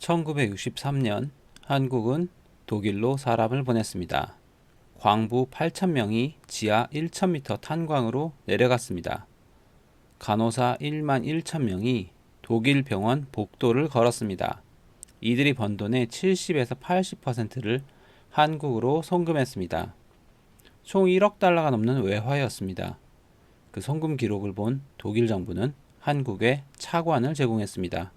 1963년 한국은 독일로 사람을 보냈습니다. 광부 8,000명이 지하 1,000m 탄광으로 내려갔습니다. 간호사 1만 1,000명이 독일 병원 복도를 걸었습니다. 이들이 번 돈의 70에서 80%를 한국으로 송금했습니다. 총 1억 달러가 넘는 외화였습니다. 그 송금 기록을 본 독일 정부는 한국에 차관을 제공했습니다.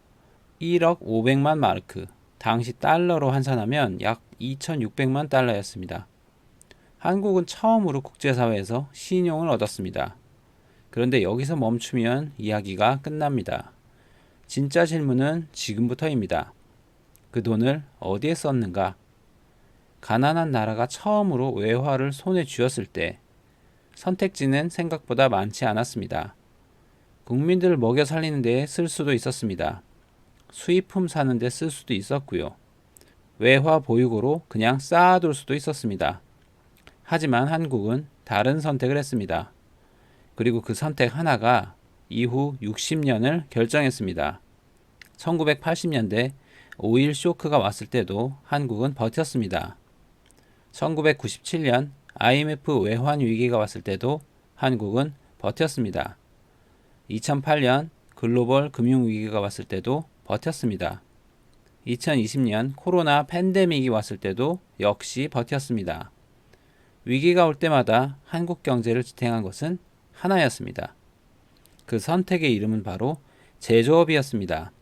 1억 500만 마르크, 당시 달러로 환산하면 약 2,600만 달러였습니다. 한국은 처음으로 국제사회에서 신용을 얻었습니다. 그런데 여기서 멈추면 이야기가 끝납니다. 진짜 질문은 지금부터입니다. 그 돈을 어디에 썼는가? 가난한 나라가 처음으로 외화를 손에 쥐었을 때 선택지는 생각보다 많지 않았습니다. 국민들을 먹여 살리는 데 쓸 수도 있었습니다. 수입품 사는 데 쓸 수도 있었고요. 외화 보유고로 그냥 쌓아둘 수도 있었습니다. 하지만 한국은 다른 선택을 했습니다. 그리고 그 선택 하나가 이후 60년을 결정했습니다. 1980년대 오일 쇼크가 왔을 때도 한국은 버텼습니다. 1997년 IMF 외환 위기가 왔을 때도 한국은 버텼습니다. 2008년 글로벌 금융 위기가 왔을 때도 버텼습니다. 2020년 코로나 팬데믹이 왔을 때도 역시 버텼습니다. 위기가 올 때마다 한국 경제를 지탱한 것은 하나였습니다. 그 선택의 이름은 바로 제조업이었습니다.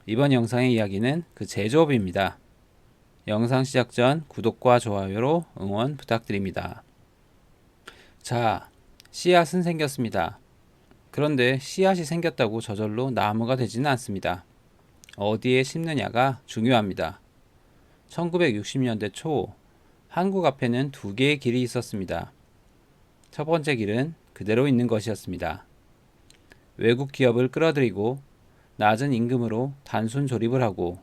이번 영상의 이야기는 그 제조업입니다. 영상 시작 전 구독과 좋아요로 응원 부탁드립니다. 자, 씨앗은 생겼습니다. 그런데 씨앗이 생겼다고 저절로 나무가 되지는 않습니다. 어디에 심느냐가 중요합니다. 1960년대 초 한국 앞에는 두 개의 길이 있었습니다. 첫 번째 길은 그대로 있는 것이었습니다. 외국 기업을 끌어들이고 낮은 임금으로 단순 조립을 하고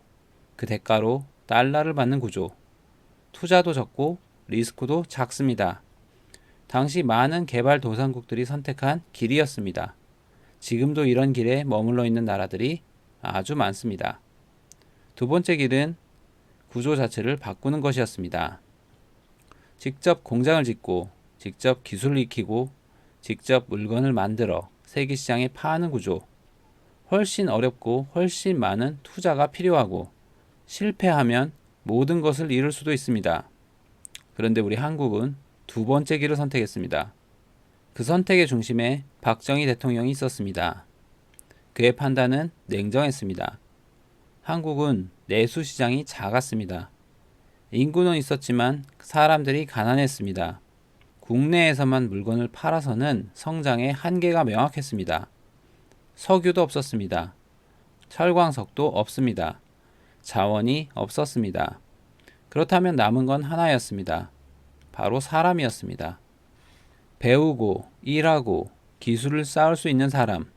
그 대가로 달러를 받는 구조. 투자도 적고 리스크도 작습니다. 당시 많은 개발도상국들이 선택한 길이었습니다. 지금도 이런 길에 머물러 있는 나라들이 아주 많습니다. 두 번째 길은 구조 자체를 바꾸는 것이었습니다. 직접 공장을 짓고 직접 기술을 익히고 직접 물건을 만들어 세계 시장에 파는 구조. 훨씬 어렵고 훨씬 많은 투자가 필요하고 실패하면 모든 것을 잃을 수도 있습니다. 그런데 우리 한국은 두 번째 길을 선택했습니다. 그 선택의 중심에 박정희 대통령이 있었습니다. 그의 판단은 냉정했습니다. 한국은 내수 시장이 작았습니다. 인구는 있었지만 사람들이 가난했습니다. 국내에서만 물건을 팔아서는 성장의 한계가 명확했습니다. 석유도 없었습니다. 철광석도 없습니다. 자원이 없었습니다. 그렇다면 남은 건 하나였습니다. 바로 사람이었습니다. 배우고 일하고 기술을 쌓을 수 있는 사람.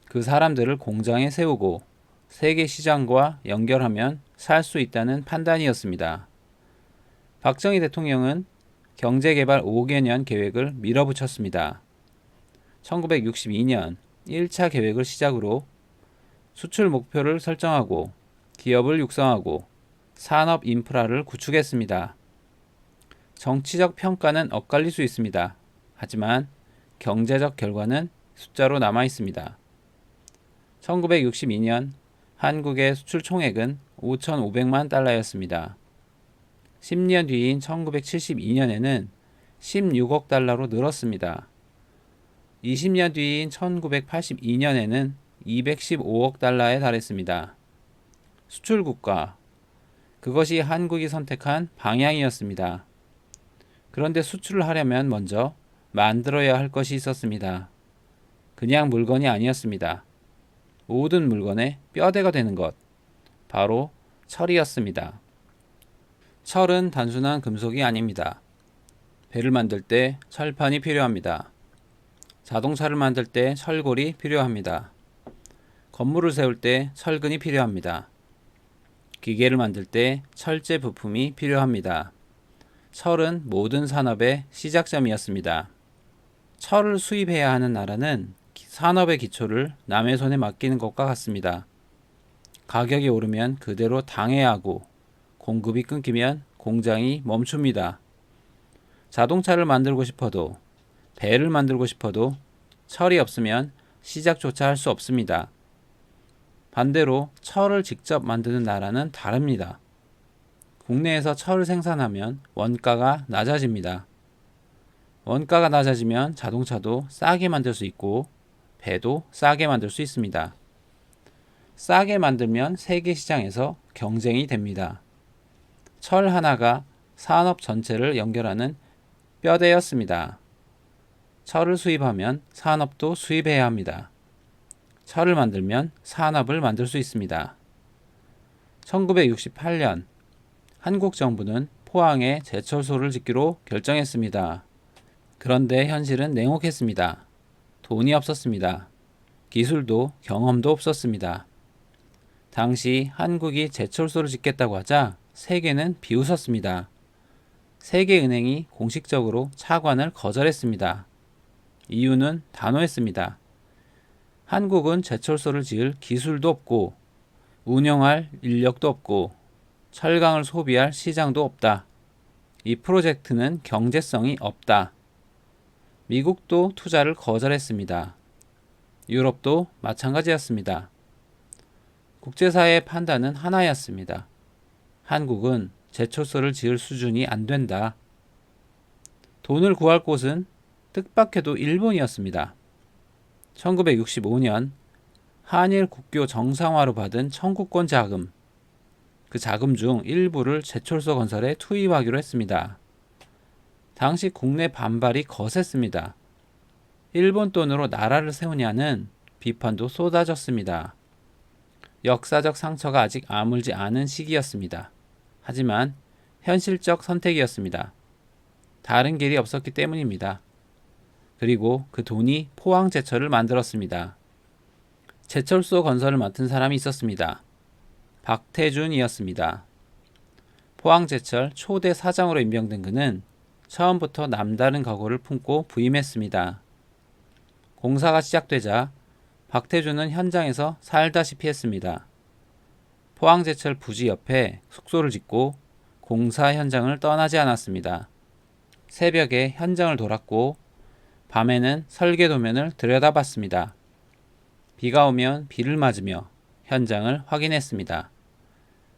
그 사람들을 공장에 세우고 세계 시장과 연결하면 살 수 있다는 판단이었습니다. 박정희 대통령은 경제개발 5개년 계획을 밀어붙였습니다. 1962년 1차 계획을 시작으로 수출 목표를 설정하고 기업을 육성하고 산업 인프라를 구축했습니다. 정치적 평가는 엇갈릴 수 있습니다. 하지만 경제적 결과는 숫자로 남아 있습니다. 1962년 한국의 수출 총액은 5,500만 달러였습니다. 10년 뒤인 1972년에는 16억 달러로 늘었습니다. 20년 뒤인 1982년에는 215억 달러에 달했습니다. 수출국가, 그것이 한국이 선택한 방향이었습니다. 그런데 수출을 하려면 먼저 만들어야 할 것이 있었습니다. 그냥 물건이 아니었습니다. 모든 물건의 뼈대가 되는 것, 바로 철이었습니다. 철은 단순한 금속이 아닙니다. 배를 만들 때 철판이 필요합니다. 자동차를 만들 때 철골이 필요합니다. 건물을 세울 때 철근이 필요합니다. 기계를 만들 때 철제 부품이 필요합니다. 철은 모든 산업의 시작점이었습니다. 철을 수입해야 하는 나라는 산업의 기초를 남의 손에 맡기는 것과 같습니다. 가격이 오르면 그대로 당해야 하고 공급이 끊기면 공장이 멈춥니다. 자동차를 만들고 싶어도 배를 만들고 싶어도 철이 없으면 시작조차 할 수 없습니다. 반대로 철을 직접 만드는 나라는 다릅니다. 국내에서 철을 생산하면 원가가 낮아집니다. 원가가 낮아지면 자동차도 싸게 만들 수 있고 배도 싸게 만들 수 있습니다. 싸게 만들면 세계 시장에서 경쟁이 됩니다. 철 하나가 산업 전체를 연결하는 뼈대였습니다. 철을 수입하면 산업도 수입해야 합니다. 철을 만들면 산업을 만들 수 있습니다. 1968년 한국 정부는 포항에 제철소를 짓기로 결정했습니다. 그런데 현실은 냉혹했습니다. 돈이 없었습니다. 기술도 경험도 없었습니다. 당시 한국이 제철소를 짓겠다고 하자 세계는 비웃었습니다. 세계은행이 공식적으로 차관을 거절했습니다. 이유는 단호했습니다. 한국은 제철소를 지을 기술도 없고 운영할 인력도 없고 철강을 소비할 시장도 없다. 이 프로젝트는 경제성이 없다. 미국도 투자를 거절했습니다. 유럽도 마찬가지였습니다. 국제사회의 판단은 하나였습니다. 한국은 제철소를 지을 수준이 안 된다. 돈을 구할 곳은 뜻밖에도 일본이었습니다. 1965년 한일 국교 정상화로 받은 청구권 자금, 그 자금 중 일부를 제철소 건설에 투입하기로 했습니다. 당시 국내 반발이 거셌습니다. 일본 돈으로 나라를 세우냐는 비판도 쏟아졌습니다. 역사적 상처가 아직 아물지 않은 시기였습니다. 하지만 현실적 선택이었습니다. 다른 길이 없었기 때문입니다. 그리고 그 돈이 포항제철을 만들었습니다. 제철소 건설을 맡은 사람이 있었습니다. 박태준이었습니다. 포항제철 초대 사장으로 임명된 그는 처음부터 남다른 각오를 품고 부임했습니다. 공사가 시작되자 박태준은 현장에서 살다시피 했습니다. 포항제철 부지 옆에 숙소를 짓고 공사 현장을 떠나지 않았습니다. 새벽에 현장을 돌았고 밤에는 설계 도면을 들여다봤습니다. 비가 오면 비를 맞으며 현장을 확인했습니다.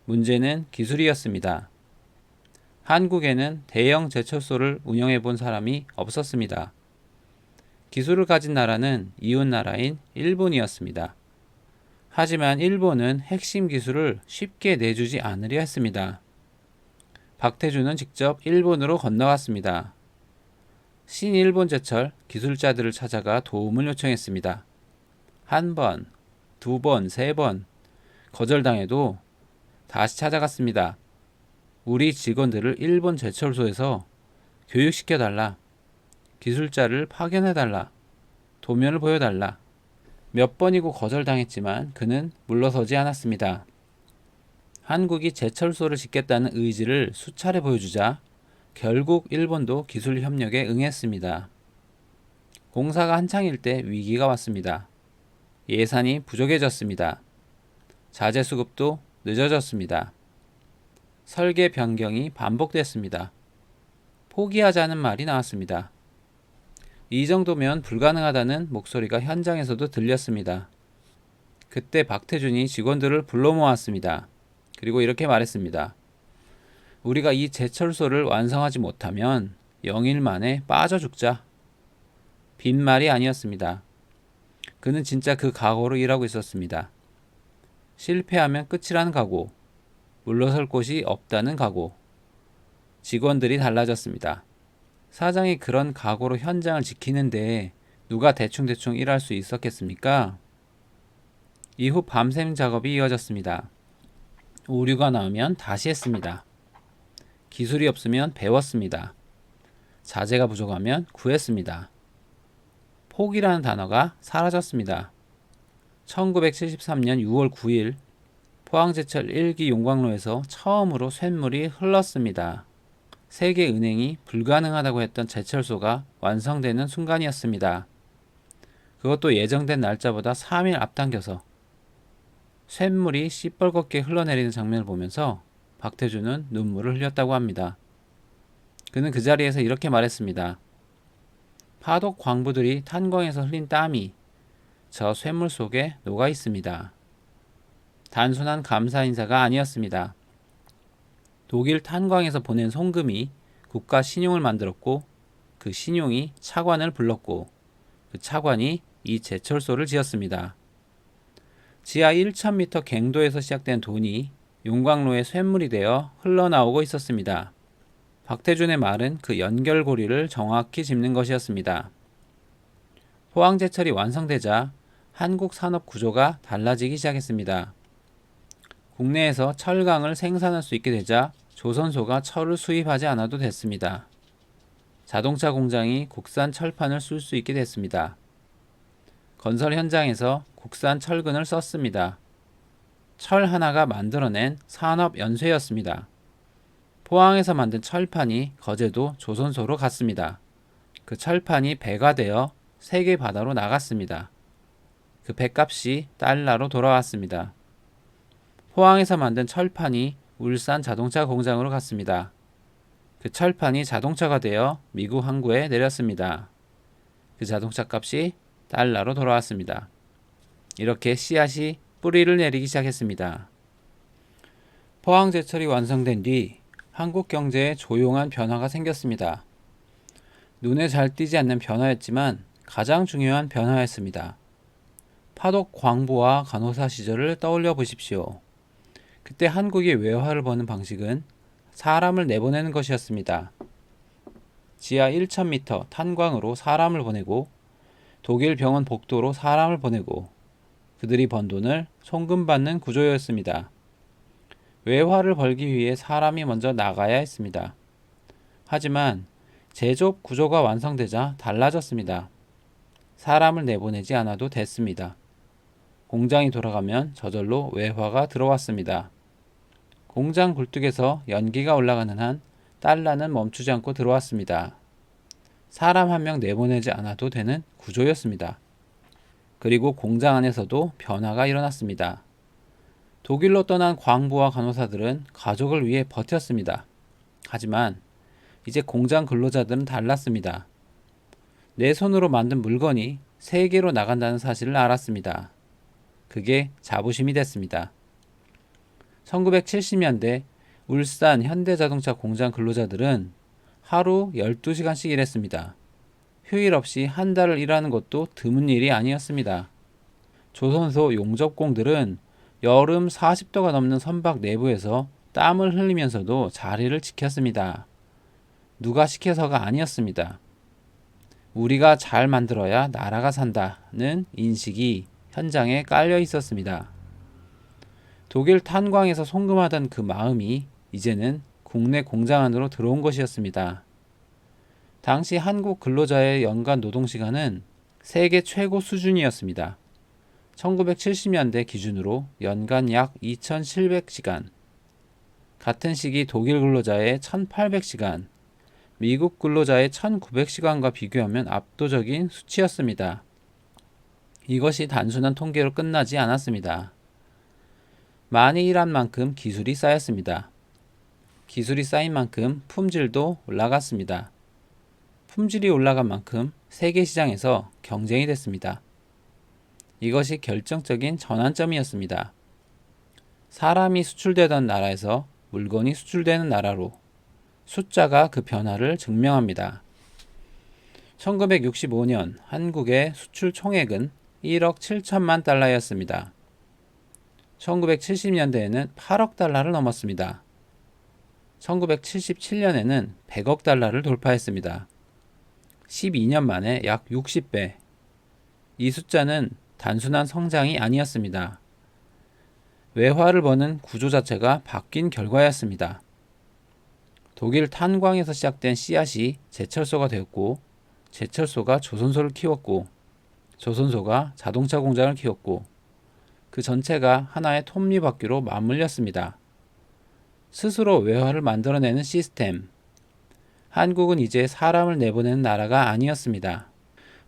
문제는 기술이었습니다. 한국에는 대형 제철소를 운영해 본 사람이 없었습니다. 기술을 가진 나라는 이웃 나라인 일본이었습니다. 하지만 일본은 핵심 기술을 쉽게 내주지 않으려 했습니다. 박태준은 직접 일본으로 건너갔습니다. 신일본제철 기술자들을 찾아가 도움을 요청했습니다. 한 번, 두 번, 세 번 거절당해도 다시 찾아갔습니다. 우리 직원들을 일본 제철소에서 교육시켜달라. 기술자를 파견해달라. 도면을 보여달라. 몇 번이고 거절당했지만 그는 물러서지 않았습니다. 한국이 제철소를 짓겠다는 의지를 수차례 보여주자 결국 일본도 기술 협력에 응했습니다. 공사가 한창일 때 위기가 왔습니다. 예산이 부족해졌습니다. 자재 수급도 늦어졌습니다. 설계 변경이 반복됐습니다. 포기하자는 말이 나왔습니다. 이 정도면 불가능하다는 목소리가 현장에서도 들렸습니다. 그때 박태준이 직원들을 불러 모았습니다. 그리고 이렇게 말했습니다. 우리가 이 제철소를 완성하지 못하면 영일 만에 빠져 죽자. 빈말이 아니었습니다. 그는 진짜 그 각오로 일하고 있었습니다. 실패하면 끝이라는 각오, 물러설 곳이 없다는 각오. 직원들이 달라졌습니다. 사장이 그런 각오로 현장을 지키는데 누가 대충대충 일할 수 있었겠습니까? 이후 밤샘 작업이 이어졌습니다. 오류가 나오면 다시 했습니다. 기술이 없으면 배웠습니다. 자재가 부족하면 구했습니다. 포기라는 단어가 사라졌습니다. 1973년 6월 9일 포항제철 1기 용광로에서 처음으로 쇳물이 흘렀습니다. 세계은행이 불가능하다고 했던 제철소가 완성되는 순간이었습니다. 그것도 예정된 날짜보다 3일 앞당겨서 쇳물이 시뻘겋게 흘러내리는 장면을 보면서 박태준은 눈물을 흘렸다고 합니다. 그는 그 자리에서 이렇게 말했습니다. 파독 광부들이 탄광에서 흘린 땀이 저 쇳물 속에 녹아 있습니다. 단순한 감사 인사가 아니었습니다. 독일 탄광에서 보낸 송금이 국가 신용을 만들었고 그 신용이 차관을 불렀고 그 차관이 이 제철소를 지었습니다. 지하 1000m 갱도에서 시작된 돈이 용광로의 쇳물이 되어 흘러나오고 있었습니다. 박태준의 말은 그 연결고리를 정확히 짚는 것이었습니다. 포항제철이 완성되자 한국 산업 구조가 달라지기 시작했습니다. 국내에서 철강을 생산할 수 있게 되자 조선소가 철을 수입하지 않아도 됐습니다. 자동차 공장이 국산 철판을 쓸 수 있게 됐습니다. 건설 현장에서 국산 철근을 썼습니다. 철 하나가 만들어낸 산업 연쇄였습니다. 포항에서 만든 철판이 거제도 조선소로 갔습니다. 그 철판이 배가 되어 세계 바다로 나갔습니다. 그 배값이 달러로 돌아왔습니다. 포항에서 만든 철판이 울산 자동차 공장으로 갔습니다. 그 철판이 자동차가 되어 미국 항구에 내렸습니다. 그 자동차 값이 달러로 돌아왔습니다. 이렇게 씨앗이 뿌리를 내리기 시작했습니다. 포항제철이 완성된 뒤 한국 경제에 조용한 변화가 생겼습니다. 눈에 잘 띄지 않는 변화였지만 가장 중요한 변화였습니다. 파독 광부와 간호사 시절을 떠올려 보십시오. 그때 한국이 외화를 버는 방식은 사람을 내보내는 것이었습니다. 지하 1000m 탄광으로 사람을 보내고 독일 병원 복도로 사람을 보내고 그들이 번 돈을 송금받는 구조였습니다. 외화를 벌기 위해 사람이 먼저 나가야 했습니다. 하지만 제조업 구조가 완성되자 달라졌습니다. 사람을 내보내지 않아도 됐습니다. 공장이 돌아가면 저절로 외화가 들어왔습니다. 공장 굴뚝에서 연기가 올라가는 한 달러는 멈추지 않고 들어왔습니다. 사람 한 명 내보내지 않아도 되는 구조였습니다. 그리고 공장 안에서도 변화가 일어났습니다. 독일로 떠난 광부와 간호사들은 가족을 위해 버텼습니다. 하지만 이제 공장 근로자들은 달랐습니다. 내 손으로 만든 물건이 세계로 나간다는 사실을 알았습니다. 그게 자부심이 됐습니다. 1970년대 울산 현대자동차 공장 근로자들은 하루 12시간씩 일했습니다. 휴일 없이 한 달을 일하는 것도 드문 일이 아니었습니다. 조선소 용접공들은 여름 40도가 넘는 선박 내부에서 땀을 흘리면서도 자리를 지켰습니다. 누가 시켜서가 아니었습니다. 우리가 잘 만들어야 나라가 산다는 인식이 현장에 깔려 있었습니다. 독일 탄광에서 송금하던 그 마음이 이제는 국내 공장 안으로 들어온 것이었습니다. 당시 한국 근로자의 연간 노동시간은 세계 최고 수준이었습니다. 1970년대 기준으로 연간 약 2,700시간, 같은 시기 독일 근로자의 1,800시간, 미국 근로자의 1,900시간과 비교하면 압도적인 수치였습니다. 이것이 단순한 통계로 끝나지 않았습니다. 많이 일한 만큼 기술이 쌓였습니다. 기술이 쌓인 만큼 품질도 올라갔습니다. 품질이 올라간 만큼 세계 시장에서 경쟁이 됐습니다. 이것이 결정적인 전환점이었습니다. 사람이 수출되던 나라에서 물건이 수출되는 나라로 숫자가 그 변화를 증명합니다. 1965년 한국의 수출 총액은 1억 7천만 달러였습니다. 1970년대에는 8억 달러를 넘었습니다. 1977년에는 100억 달러를 돌파했습니다. 12년 만에 약 60배. 이 숫자는 단순한 성장이 아니었습니다. 외화를 버는 구조 자체가 바뀐 결과였습니다. 독일 탄광에서 시작된 씨앗이 제철소가 되었고, 제철소가 조선소를 키웠고, 조선소가 자동차 공장을 키웠고, 그 전체가 하나의 톱니바퀴로 맞물렸습니다. 스스로 외화를 만들어내는 시스템. 한국은 이제 사람을 내보내는 나라가 아니었습니다.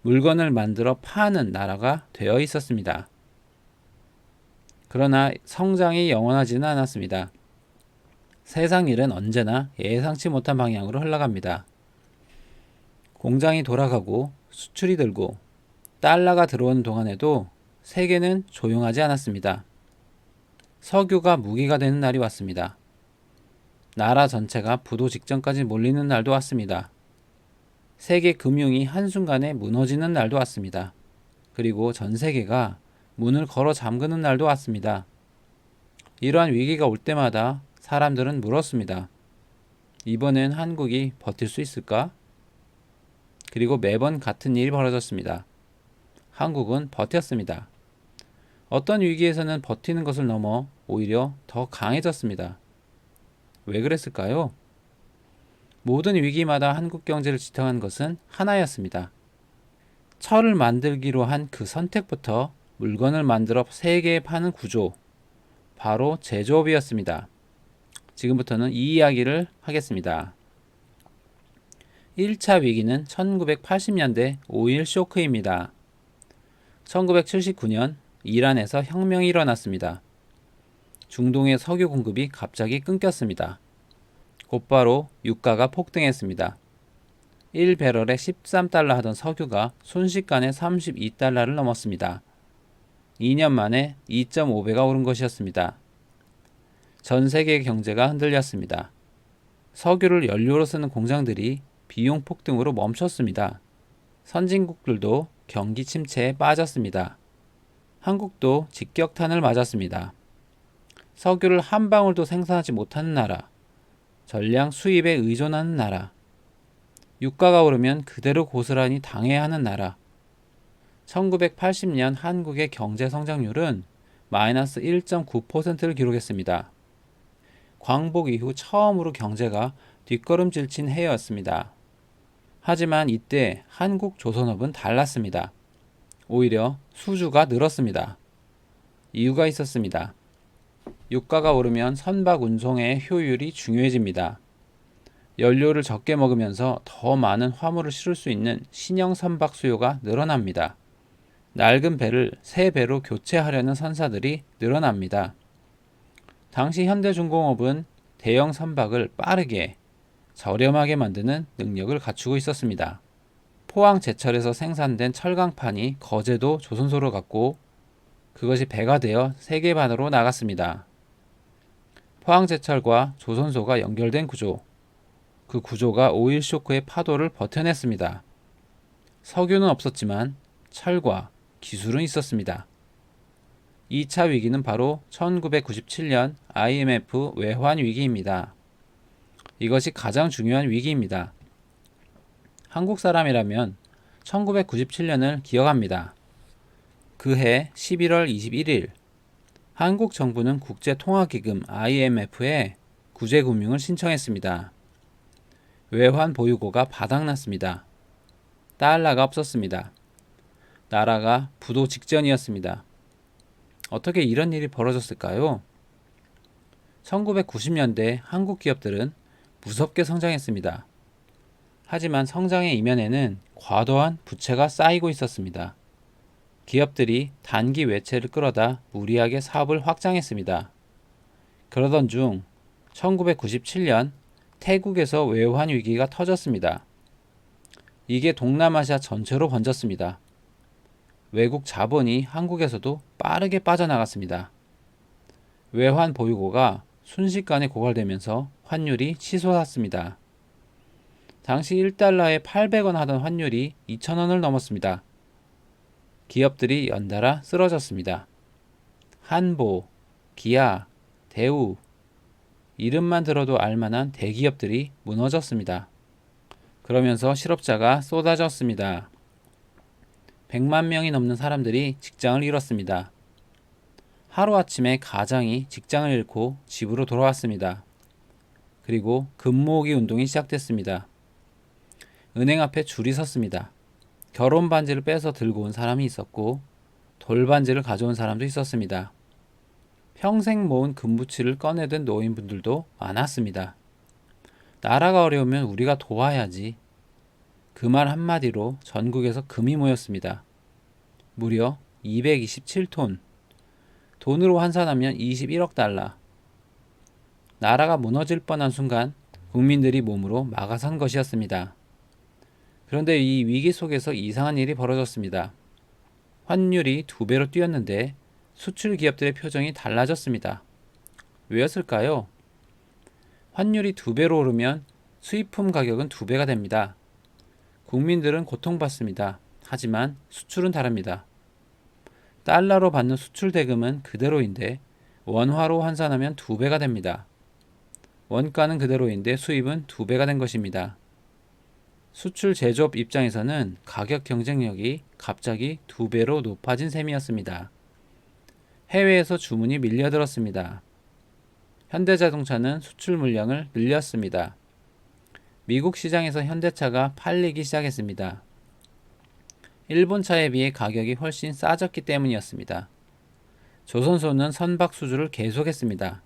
물건을 만들어 파는 나라가 되어 있었습니다. 그러나 성장이 영원하지는 않았습니다. 세상 일은 언제나 예상치 못한 방향으로 흘러갑니다. 공장이 돌아가고 수출이 늘고 달러가 들어오는 동안에도 세계는 조용하지 않았습니다. 석유가 무기가 되는 날이 왔습니다. 나라 전체가 부도 직전까지 몰리는 날도 왔습니다. 세계 금융이 한순간에 무너지는 날도 왔습니다. 그리고 전 세계가 문을 걸어 잠그는 날도 왔습니다. 이러한 위기가 올 때마다 사람들은 물었습니다. 이번엔 한국이 버틸 수 있을까? 그리고 매번 같은 일이 벌어졌습니다. 한국은 버텼습니다. 어떤 위기에서는 버티는 것을 넘어 오히려 더 강해졌습니다. 왜 그랬을까요? 모든 위기마다 한국 경제를 지탱한 것은 하나였습니다. 철을 만들기로 한 그 선택부터 물건을 만들어 세계에 파는 구조, 바로 제조업이었습니다. 지금부터는 이 이야기를 하겠습니다. 1차 위기는 1980년대 오일 쇼크입니다. 1979년 이란에서 혁명이 일어났습니다. 중동의 석유 공급이 갑자기 끊겼습니다. 곧바로 유가가 폭등했습니다. 1배럴에 13달러 하던 석유가 순식간에 32달러를 넘었습니다. 2년 만에 2.5배가 오른 것이었습니다. 전 세계 경제가 흔들렸습니다. 석유를 연료로 쓰는 공장들이 비용 폭등으로 멈췄습니다. 선진국들도 경기 침체에 빠졌습니다. 한국도 직격탄을 맞았습니다. 석유를 한 방울도 생산하지 못하는 나라, 전량 수입에 의존하는 나라, 유가가 오르면 그대로 고스란히 당해야 하는 나라. 1980년 한국의 경제 성장률은 마이너스 1.9%를 기록했습니다. 광복 이후 처음으로 경제가 뒷걸음질 친 해였습니다. 하지만 이때 한국 조선업은 달랐습니다. 오히려 수주가 늘었습니다. 이유가 있었습니다. 유가가 오르면 선박 운송의 효율이 중요해집니다. 연료를 적게 먹으면서 더 많은 화물을 실을 수 있는 신형 선박 수요가 늘어납니다. 낡은 배를 새 배로 교체하려는 선사들이 늘어납니다. 당시 현대중공업은 대형 선박을 빠르게 저렴하게 만드는 능력을 갖추고 있었습니다. 포항 제철에서 생산된 철강판이 거제도 조선소로 갔고 그것이 배가 되어 세계반으로 나갔습니다. 포항 제철과 조선소가 연결된 구조, 그 구조가 오일 쇼크의 파도를 버텨냈습니다. 석유는 없었지만 철과 기술은 있었습니다. 2차 위기는 바로 1997년 IMF 외환 위기입니다. 이것이 가장 중요한 위기입니다. 한국 사람이라면 1997년을 기억합니다. 그해 11월 21일 한국 정부는 국제통화기금 IMF에 구제금융을 신청했습니다. 외환 보유고가 바닥났습니다. 달러가 없었습니다. 나라가 부도 직전이었습니다. 어떻게 이런 일이 벌어졌을까요? 1990년대 한국 기업들은 무섭게 성장했습니다. 하지만 성장의 이면에는 과도한 부채가 쌓이고 있었습니다. 기업들이 단기 외채를 끌어다 무리하게 사업을 확장했습니다. 그러던 중 1997년 태국에서 외환 위기가 터졌습니다. 이게 동남아시아 전체로 번졌습니다. 외국 자본이 한국에서도 빠르게 빠져나갔습니다. 외환 보유고가 순식간에 고갈되면서 환율이 치솟았습니다. 당시 1달러에 800원 하던 환율이 2,000원을 넘었습니다. 기업들이 연달아 쓰러졌습니다. 한보, 기아, 대우, 이름만 들어도 알만한 대기업들이 무너졌습니다. 그러면서 실업자가 쏟아졌습니다. 100만 명이 넘는 사람들이 직장을 잃었습니다. 하루아침에 가장이 직장을 잃고 집으로 돌아왔습니다. 그리고 금모으기 운동이 시작됐습니다. 은행 앞에 줄이 섰습니다. 결혼 반지를 빼서 들고 온 사람이 있었고 돌반지를 가져온 사람도 있었습니다. 평생 모은 금부치를 꺼내든 노인분들도 많았습니다. 나라가 어려우면 우리가 도와야지. 그 말 한마디로 전국에서 금이 모였습니다. 무려 227톤. 돈으로 환산하면 21억 달러. 나라가 무너질 뻔한 순간 국민들이 몸으로 막아선 것이었습니다. 그런데 이 위기 속에서 이상한 일이 벌어졌습니다. 환율이 2배로 뛰었는데 수출 기업들의 표정이 달라졌습니다. 왜였을까요? 환율이 2배로 오르면 수입품 가격은 2배가 됩니다. 국민들은 고통받습니다. 하지만 수출은 다릅니다. 달러로 받는 수출 대금은 그대로인데 원화로 환산하면 2배가 됩니다. 원가는 그대로인데 수입은 2배가 된 것입니다. 수출 제조업 입장에서는 가격 경쟁력이 갑자기 2배로 높아진 셈이었습니다. 해외에서 주문이 밀려들었습니다. 현대자동차는 수출 물량을 늘렸습니다. 미국 시장에서 현대차가 팔리기 시작했습니다. 일본 차에 비해 가격이 훨씬 싸졌기 때문이었습니다. 조선소는 선박 수주를 계속했습니다.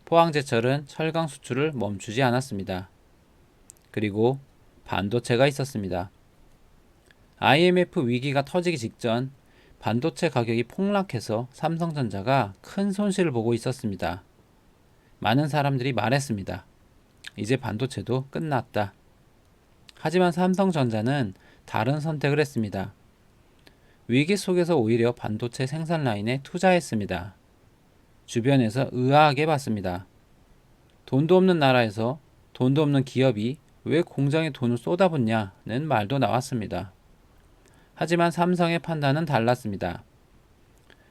포항제철은 철강 수출을 멈추지 않았습니다. 그리고 반도체가 있었습니다. IMF 위기가 터지기 직전 반도체 가격이 폭락해서 삼성전자가 큰 손실을 보고 있었습니다. 많은 사람들이 말했습니다. 이제 반도체도 끝났다. 하지만 삼성전자는 다른 선택을 했습니다. 위기 속에서 오히려 반도체 생산 라인에 투자했습니다. 주변에서 의아하게 봤습니다. 돈도 없는 나라에서 돈도 없는 기업이 왜 공장에 돈을 쏟아붓냐는 말도 나왔습니다. 하지만 삼성의 판단은 달랐습니다.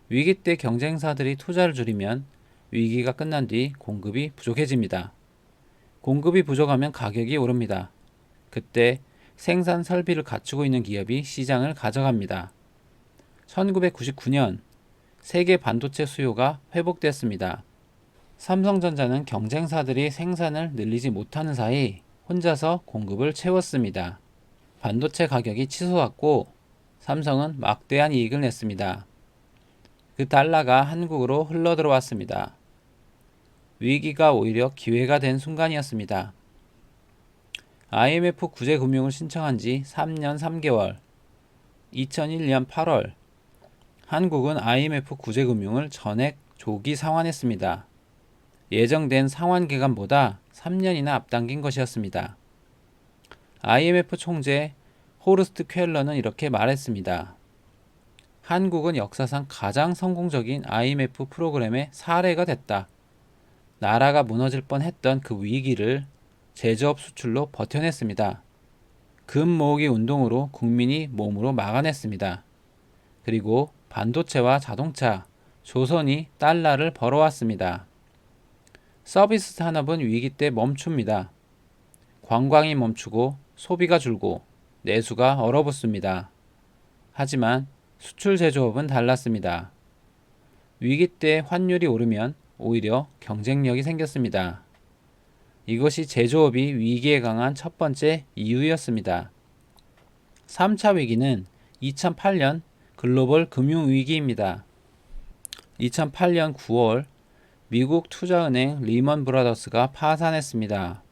위기 때 경쟁사들이 투자를 줄이면 위기가 끝난 뒤 공급이 부족해집니다. 공급이 부족하면 가격이 오릅니다. 그때 생산 설비를 갖추고 있는 기업이 시장을 가져갑니다. 1999년 세계 반도체 수요가 회복됐습니다. 삼성전자는 경쟁사들이 생산을 늘리지 못하는 사이 혼자서 공급을 채웠습니다. 반도체 가격이 치솟았고 삼성은 막대한 이익을 냈습니다. 그 달러가 한국으로 흘러들어왔습니다. 위기가 오히려 기회가 된 순간이었습니다. IMF 구제금융을 신청한 지 3년 3개월, 2001년 8월, 한국은 IMF 구제금융을 전액 조기 상환했습니다. 예정된 상환 기간보다 3년이나 앞당긴 것이었습니다. IMF 총재 호르스트 쾰러는 이렇게 말했습니다. 한국은 역사상 가장 성공적인 IMF 프로그램의 사례가 됐다. 나라가 무너질 뻔했던 그 위기를 제조업 수출로 버텨냈습니다. 금 모으기 운동으로 국민이 몸으로 막아냈습니다. 그리고 반도체와 자동차, 조선이 달러를 벌어왔습니다. 서비스 산업은 위기 때 멈춥니다. 관광이 멈추고 소비가 줄고 내수가 얼어붙습니다. 하지만 수출 제조업은 달랐습니다. 위기 때 환율이 오르면 오히려 경쟁력이 생겼습니다. 이것이 제조업이 위기에 강한 첫 번째 이유였습니다. 3차 위기는 2008년 글로벌 금융위기입니다. 2008년 9월 미국 투자은행 리먼 브라더스가 파산했습니다.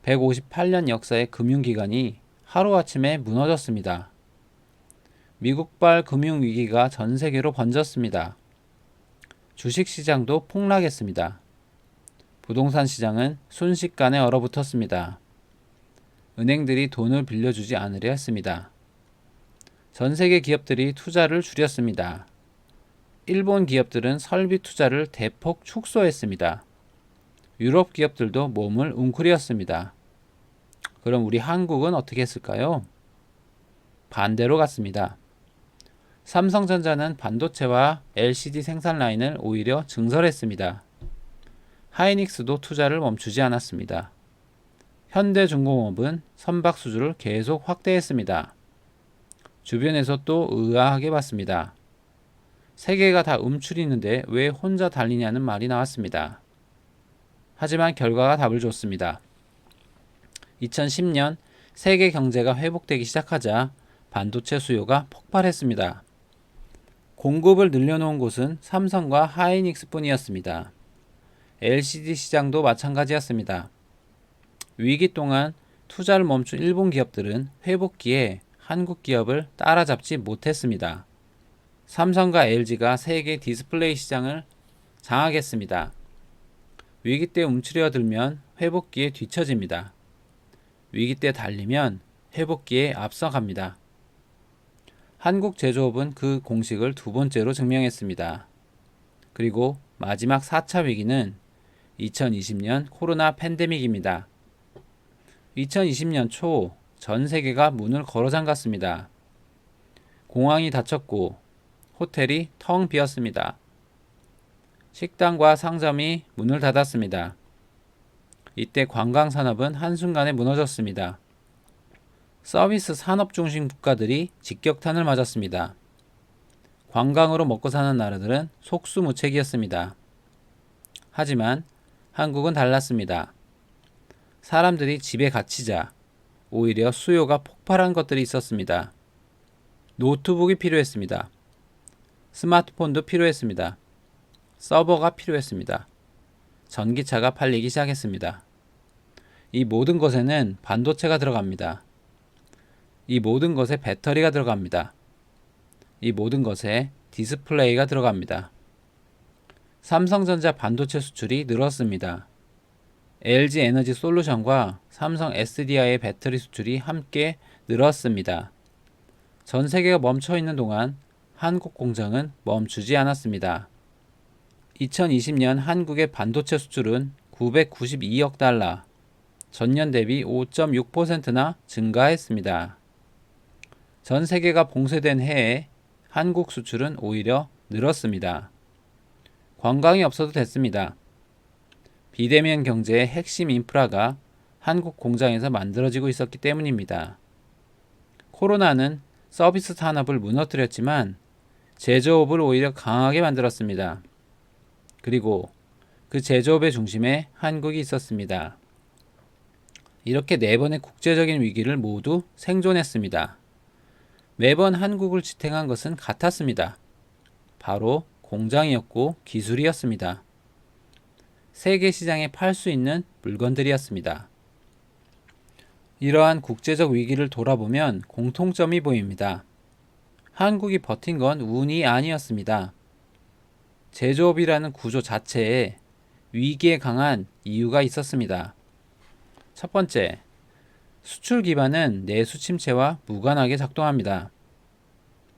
158년 역사의 금융기관이 하루아침에 무너졌습니다. 미국발 금융위기가 전 세계로 번졌습니다. 주식시장도 폭락했습니다. 부동산 시장은 순식간에 얼어붙었습니다. 은행들이 돈을 빌려주지 않으려 했습니다. 전 세계 기업들이 투자를 줄였습니다. 일본 기업들은 설비 투자를 대폭 축소했습니다. 유럽 기업들도 몸을 웅크렸습니다. 그럼 우리 한국은 어떻게 했을까요? 반대로 갔습니다. 삼성전자는 반도체와 LCD 생산 라인을 오히려 증설했습니다. 하이닉스도 투자를 멈추지 않았습니다. 현대중공업은 선박 수주를 계속 확대했습니다. 주변에서 또 의아하게 봤습니다. 세계가 다 움츠리는데 왜 혼자 달리냐는 말이 나왔습니다. 하지만 결과가 답을 줬습니다. 2010년 세계 경제가 회복되기 시작하자 반도체 수요가 폭발했습니다. 공급을 늘려놓은 곳은 삼성과 하이닉스 뿐이었습니다. LCD 시장도 마찬가지였습니다. 위기 동안 투자를 멈춘 일본 기업들은 회복기에 한국 기업을 따라잡지 못했습니다. 삼성과 LG가 세계 디스플레이 시장을 장악했습니다. 위기 때 움츠려들면 회복기에 뒤처집니다. 위기 때 달리면 회복기에 앞서갑니다. 한국 제조업은 그 공식을 두 번째로 증명했습니다. 그리고 마지막 4차 위기는 2020년 코로나 팬데믹입니다. 2020년 초 전 세계가 문을 걸어 잠갔습니다. 공항이 닫혔고 호텔이 텅 비었습니다. 식당과 상점이 문을 닫았습니다. 이때 관광산업은 한순간에 무너졌습니다. 서비스 산업 중심 국가들이 직격탄을 맞았습니다. 관광으로 먹고 사는 나라들은 속수무책이었습니다. 하지만 한국은 달랐습니다. 사람들이 집에 갇히자 오히려 수요가 폭발한 것들이 있었습니다. 노트북이 필요했습니다. 스마트폰도 필요했습니다. 서버가 필요했습니다. 전기차가 팔리기 시작했습니다. 이 모든 것에는 반도체가 들어갑니다. 이 모든 것에 배터리가 들어갑니다. 이 모든 것에 디스플레이가 들어갑니다. 삼성전자 반도체 수출이 늘었습니다. LG 에너지 솔루션과 삼성 SDI의 배터리 수출이 함께 늘었습니다. 전 세계가 멈춰 있는 동안 한국 공장은 멈추지 않았습니다. 2020년 한국의 반도체 수출은 992억 달러, 전년 대비 5.6%나 증가했습니다. 전 세계가 봉쇄된 해에 한국 수출은 오히려 늘었습니다. 관광이 없어도 됐습니다. 비대면 경제의 핵심 인프라가 한국 공장에서 만들어지고 있었기 때문입니다. 코로나는 서비스 산업을 무너뜨렸지만 제조업을 오히려 강하게 만들었습니다. 그리고 그 제조업의 중심에 한국이 있었습니다. 이렇게 4번의 국제적인 위기를 모두 생존했습니다. 매번 한국을 지탱한 것은 같았습니다. 바로 공장이었고 기술이었습니다. 세계 시장에 팔 수 있는 물건들이었습니다. 이러한 국제적 위기를 돌아보면 공통점이 보입니다. 한국이 버틴 건 운이 아니었습니다. 제조업이라는 구조 자체에 위기에 강한 이유가 있었습니다. 첫 번째, 수출 기반은 내수 침체와 무관하게 작동합니다.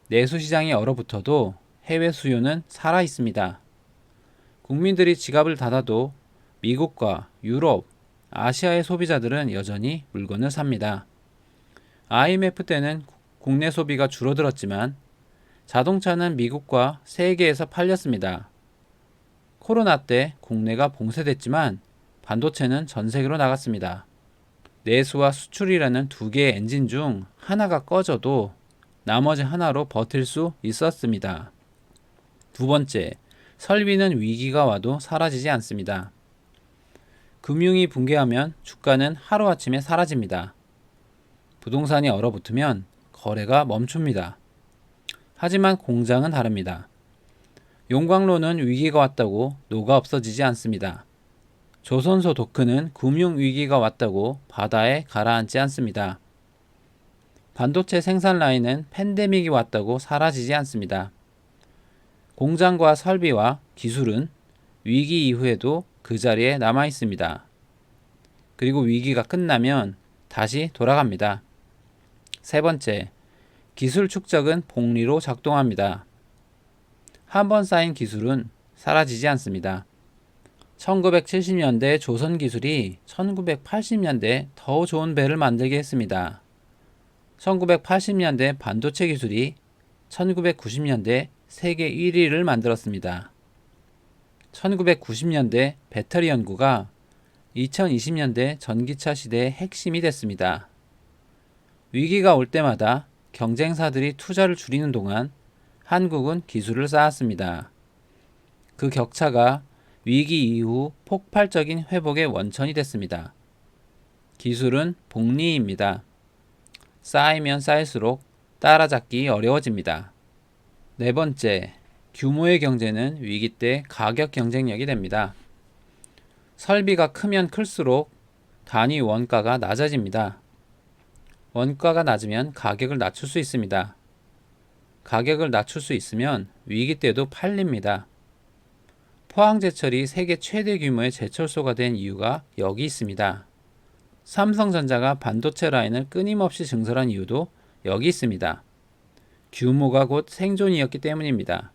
내수 시장이 얼어붙어도 해외 수요는 살아 있습니다. 국민들이 지갑을 닫아도 미국과 유럽, 아시아의 소비자들은 여전히 물건을 삽니다. IMF 때는 국내 소비가 줄어들었지만 자동차는 미국과 세계에서 팔렸습니다. 코로나 때 국내가 봉쇄됐지만 반도체는 전 세계로 나갔습니다. 내수와 수출이라는 두 개의 엔진 중 하나가 꺼져도 나머지 하나로 버틸 수 있었습니다. 두 번째, 설비는 위기가 와도 사라지지 않습니다. 금융이 붕괴하면 주가는 하루아침에 사라집니다. 부동산이 얼어붙으면 거래가 멈춥니다. 하지만 공장은 다릅니다. 용광로는 위기가 왔다고 녹아 없어지지 않습니다. 조선소 도크는 금융 위기가 왔다고 바다에 가라앉지 않습니다. 반도체 생산 라인은 팬데믹이 왔다고 사라지지 않습니다. 공장과 설비와 기술은 위기 이후에도 그 자리에 남아 있습니다. 그리고 위기가 끝나면 다시 돌아갑니다. 세 번째, 기술 축적은 복리로 작동합니다. 한번 쌓인 기술은 사라지지 않습니다. 1970년대 조선 기술이 1980년대 더 좋은 배를 만들게 했습니다. 1980년대 반도체 기술이 1990년대 세계 1위를 만들었습니다. 1990년대 배터리 연구가 2020년대 전기차 시대의 핵심이 됐습니다. 위기가 올 때마다 경쟁사들이 투자를 줄이는 동안 한국은 기술을 쌓았습니다. 그 격차가 위기 이후 폭발적인 회복의 원천이 됐습니다. 기술은 복리입니다. 쌓이면 쌓일수록 따라잡기 어려워집니다. 네 번째, 규모의 경제는 위기 때 가격 경쟁력이 됩니다. 설비가 크면 클수록 단위 원가가 낮아집니다. 원가가 낮으면 가격을 낮출 수 있습니다. 가격을 낮출 수 있으면 위기 때도 팔립니다. 포항제철이 세계 최대 규모의 제철소가 된 이유가 여기 있습니다. 삼성전자가 반도체 라인을 끊임없이 증설한 이유도 여기 있습니다. 규모가 곧 생존이었기 때문입니다.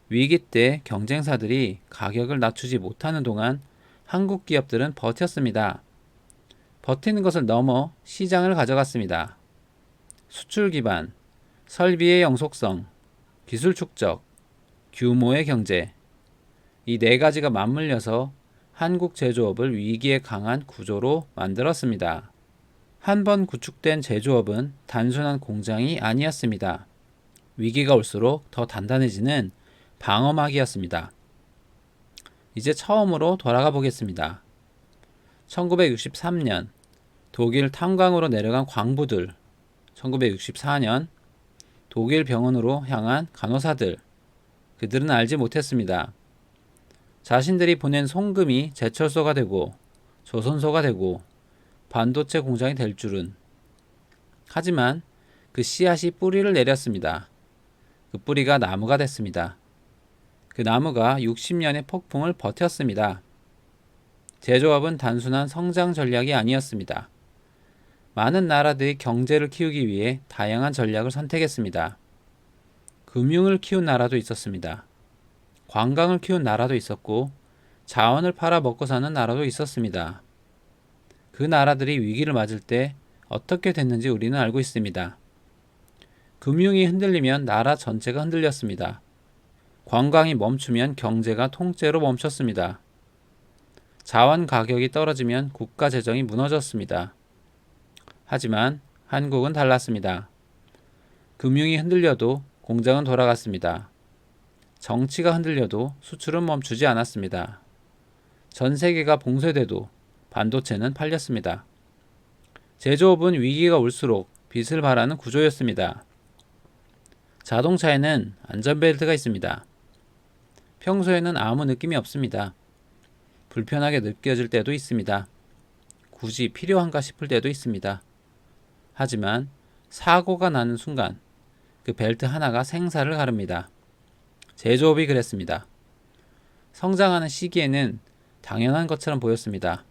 위기 때 경쟁사들이 가격을 낮추지 못하는 동안 한국 기업들은 버텼습니다. 버티는 것을 넘어 시장을 가져갔습니다. 수출 기반, 설비의 영속성, 기술 축적, 규모의 경제, 이 네 가지가 맞물려서 한국 제조업을 위기에 강한 구조로 만들었습니다. 한 번 구축된 제조업은 단순한 공장이 아니었습니다. 위기가 올수록 더 단단해지는 방어막이었습니다. 이제 처음으로 돌아가 보겠습니다. 1963년 독일 탄광으로 내려간 광부들, 1964년 독일 병원으로 향한 간호사들, 그들은 알지 못했습니다. 자신들이 보낸 송금이 제철소가 되고 조선소가 되고 반도체 공장이 될 줄은. 하지만 그 씨앗이 뿌리를 내렸습니다. 그 뿌리가 나무가 됐습니다. 그 나무가 60년의 폭풍을 버텼습니다. 제조업은 단순한 성장 전략이 아니었습니다. 많은 나라들이 경제를 키우기 위해 다양한 전략을 선택했습니다. 금융을 키운 나라도 있었습니다. 관광을 키운 나라도 있었고 자원을 팔아 먹고 사는 나라도 있었습니다. 그 나라들이 위기를 맞을 때 어떻게 됐는지 우리는 알고 있습니다. 금융이 흔들리면 나라 전체가 흔들렸습니다. 관광이 멈추면 경제가 통째로 멈췄습니다. 자원 가격이 떨어지면 국가 재정이 무너졌습니다. 하지만 한국은 달랐습니다. 금융이 흔들려도 공장은 돌아갔습니다. 정치가 흔들려도 수출은 멈추지 않았습니다. 전 세계가 봉쇄돼도 반도체는 팔렸습니다. 제조업은 위기가 올수록 빛을 발하는 구조였습니다. 자동차에는 안전벨트가 있습니다. 평소에는 아무 느낌이 없습니다. 불편하게 느껴질 때도 있습니다. 굳이 필요한가 싶을 때도 있습니다. 하지만 사고가 나는 순간 그 벨트 하나가 생사를 가릅니다. 제조업이 그랬습니다. 성장하는 시기에는 당연한 것처럼 보였습니다.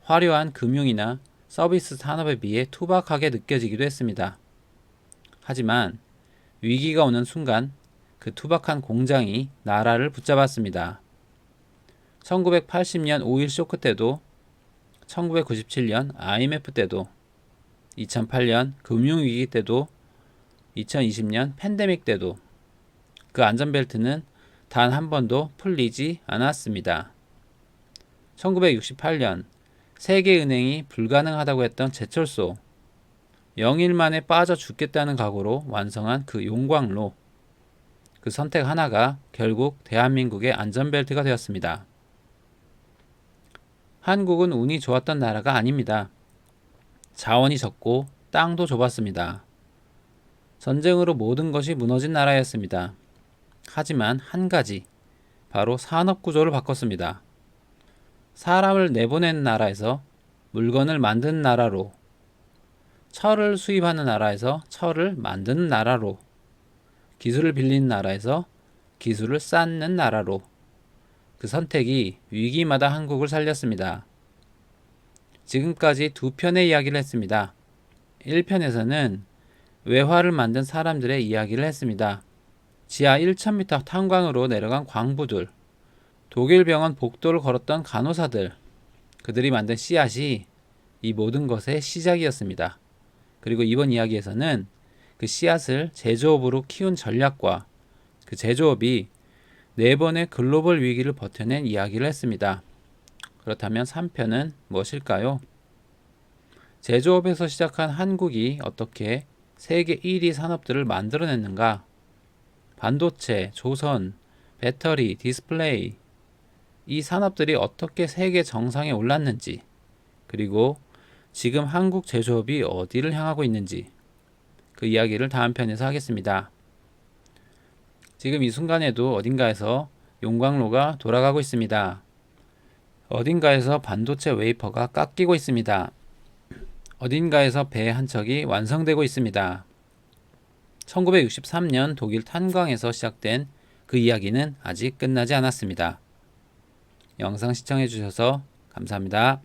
화려한 금융이나 서비스 산업에 비해 투박하게 느껴지기도 했습니다. 하지만 위기가 오는 순간 그 투박한 공장이 나라를 붙잡았습니다. 1980년 5.1 쇼크 때도, 1997년 IMF 때도, 2008년 금융위기 때도, 2020년 팬데믹 때도 그 안전벨트는 단 한 번도 풀리지 않았습니다. 1968년 세계은행이 불가능하다고 했던 제철소, 0일 만에 빠져 죽겠다는 각오로 완성한 그 용광로, 그 선택 하나가 결국 대한민국의 안전벨트가 되었습니다. 한국은 운이 좋았던 나라가 아닙니다. 자원이 적고 땅도 좁았습니다. 전쟁으로 모든 것이 무너진 나라였습니다. 하지만 한 가지, 바로 산업구조를 바꿨습니다. 사람을 내보내는 나라에서 물건을 만드는 나라로, 철을 수입하는 나라에서 철을 만드는 나라로, 기술을 빌리는 나라에서 기술을 쌓는 나라로, 그 선택이 위기마다 한국을 살렸습니다. 지금까지 두 편의 이야기를 했습니다. 1편에서는 외화를 만든 사람들의 이야기를 했습니다. 지하 1000m 탄광으로 내려간 광부들, 독일 병원 복도를 걸었던 간호사들, 그들이 만든 씨앗이 이 모든 것의 시작이었습니다. 그리고 이번 이야기에서는 그 씨앗을 제조업으로 키운 전략과 그 제조업이 4번의 글로벌 위기를 버텨낸 이야기를 했습니다. 그렇다면 3편은 무엇일까요? 제조업에서 시작한 한국이 어떻게 세계 1위 산업들을 만들어냈는가? 반도체, 조선, 배터리, 디스플레이, 이 산업들이 어떻게 세계 정상에 올랐는지, 그리고 지금 한국 제조업이 어디를 향하고 있는지, 그 이야기를 다음 편에서 하겠습니다. 지금 이 순간에도 어딘가에서 용광로가 돌아가고 있습니다. 어딘가에서 반도체 웨이퍼가 깎이고 있습니다. 어딘가에서 배 한 척이 완성되고 있습니다. 1963년 독일 탄광에서 시작된 그 이야기는 아직 끝나지 않았습니다. 영상 시청해 주셔서 감사합니다.